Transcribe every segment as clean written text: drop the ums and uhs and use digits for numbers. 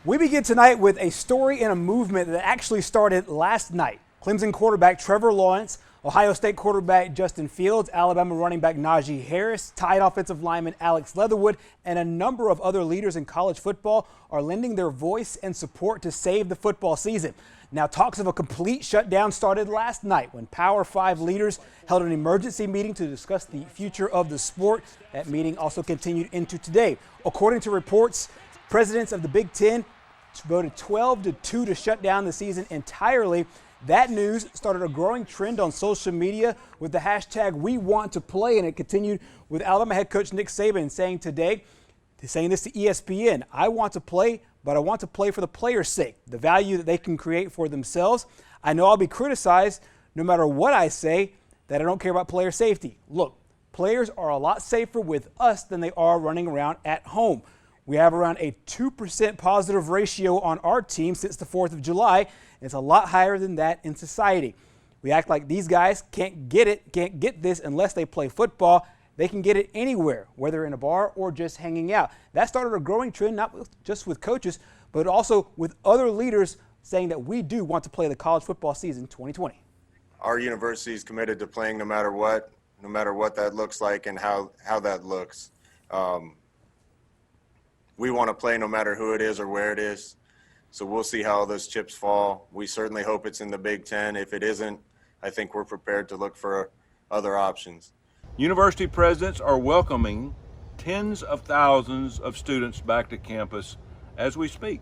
We begin tonight with a story and a movement that actually started last night. Clemson quarterback Trevor Lawrence, Ohio State quarterback Justin Fields, Alabama running back Najee Harris, Tide offensive lineman Alex Leatherwood, and a number of other leaders in college football are lending their voice and support to save the football season. Now, talks of a complete shutdown started last night when Power 5 leaders held an emergency meeting to discuss the future of the sport. That meeting also continued into today. According to reports, presidents of the Big Ten voted 12-2 to shut down the season entirely. That news started a growing trend on social media with the hashtag #WeWantToPlay, and it continued with Alabama head coach Nick Saban saying this to ESPN, "I want to play, but I want to play for the players' sake, the value that they can create for themselves. I know I'll be criticized no matter what I say, that I don't care about player safety. Look, players are a lot safer with us than they are running around at home. We have around a 2% positive ratio on our team since the 4th of July. And it's a lot higher than that in society. We act like these guys can't get this unless they play football. They can get it anywhere, whether in a bar or just hanging out." That started a growing trend, not just with coaches, but also with other leaders saying that we do want to play the college football season 2020. Our university is committed to playing no matter what that looks like and how that looks. We want to play no matter who it is or where it is. So we'll see how those chips fall. We certainly hope it's in the Big Ten. If it isn't, I think we're prepared to look for other options. University presidents are welcoming tens of thousands of students back to campus as we speak.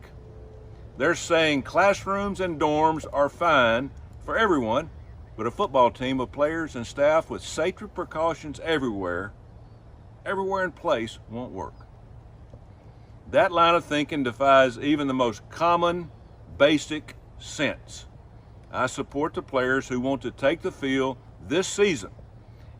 They're saying classrooms and dorms are fine for everyone, but a football team of players and staff with safety precautions everywhere in place won't work. That line of thinking defies even the most common, basic sense. I support the players who want to take the field this season,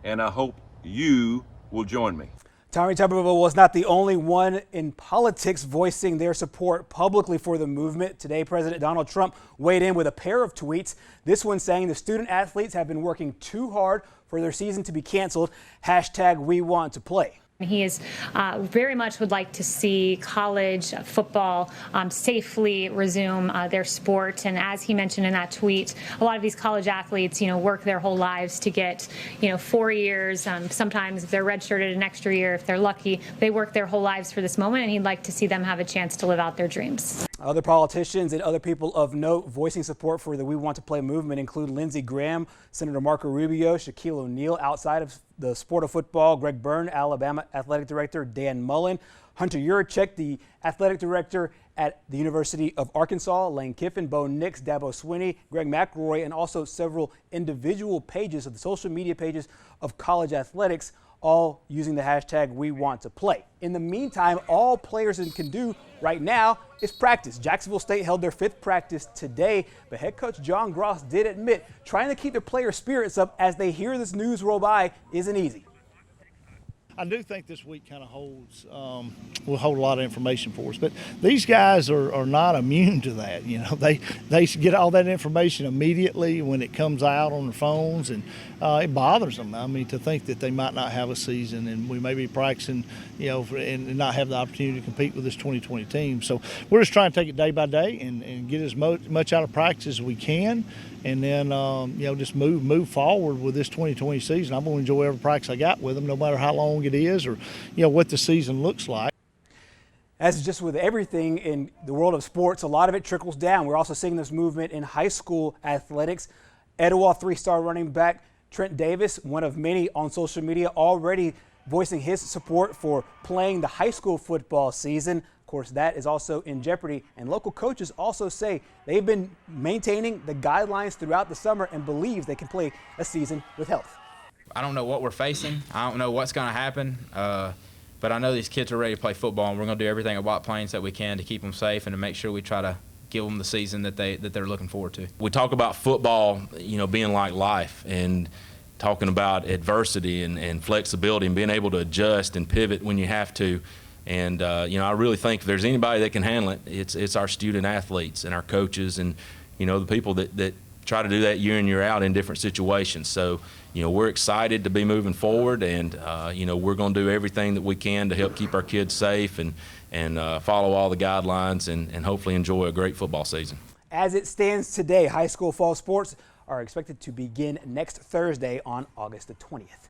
and I hope you will join me. Tommy Tuberville was not the only one in politics voicing their support publicly for the movement. Today, President Donald Trump weighed in with a pair of tweets. This one saying the student athletes have been working too hard for their season to be canceled. #WeWantToPlay. He is very much would like to see college football safely resume their sport. And as he mentioned in that tweet, a lot of these college athletes, work their whole lives to get, 4 years. Sometimes if they're redshirted an extra year, if they're lucky, they work their whole lives for this moment. And he'd like to see them have a chance to live out their dreams. Other politicians and other people of note voicing support for the We Want to Play movement include Lindsey Graham, Senator Marco Rubio, Shaquille O'Neal outside of the sport of football, Greg Byrne, Alabama Athletic Director Dan Mullen, Hunter Yurachek, the Athletic Director at the University of Arkansas, Lane Kiffin, Bo Nix, Dabo Swinney, Greg McElroy, and also several individual pages of the social media pages of college athletics, all using the hashtag #WeWantToPlay. In the meantime, all players can do right now is practice. Jacksonville State held their 5th practice today, but head coach John Gross did admit trying to keep their player spirits up as they hear this news roll by isn't easy. I do think this week kind of will hold a lot of information for us. But these guys are not immune to that. They get all that information immediately when it comes out on their phones, and it bothers them. I mean, to think that they might not have a season and we may be practicing, and not have the opportunity to compete with this 2020 team. So we're just trying to take it day by day and get as much out of practice as we can. And then, just move forward with this 2020 season. I'm going to enjoy every practice I got with them, no matter how long it is or, what the season looks like. As just with everything in the world of sports, a lot of it trickles down. We're also seeing this movement in high school athletics. Etowah 3-star running back Trent Davis, one of many on social media, already voicing his support for playing the high school football season. Of course, that is also in jeopardy, and local coaches also say they've been maintaining the guidelines throughout the summer and believe they can play a season with health. I don't know what we're facing. I don't know what's going to happen, but I know these kids are ready to play football, and we're going to do everything at White Plains that we can to keep them safe and to make sure we try to give them the season that they're looking forward to. We talk about football, being like life, and talking about adversity and flexibility and being able to adjust and pivot when you have to. And, I really think if there's anybody that can handle it, it's our student athletes and our coaches and, the people that try to do that year in, year out in different situations. So, we're excited to be moving forward, and, we're going to do everything that we can to help keep our kids safe and and follow all the guidelines and hopefully enjoy a great football season. As it stands today, high school fall sports are expected to begin next Thursday on August the 20th.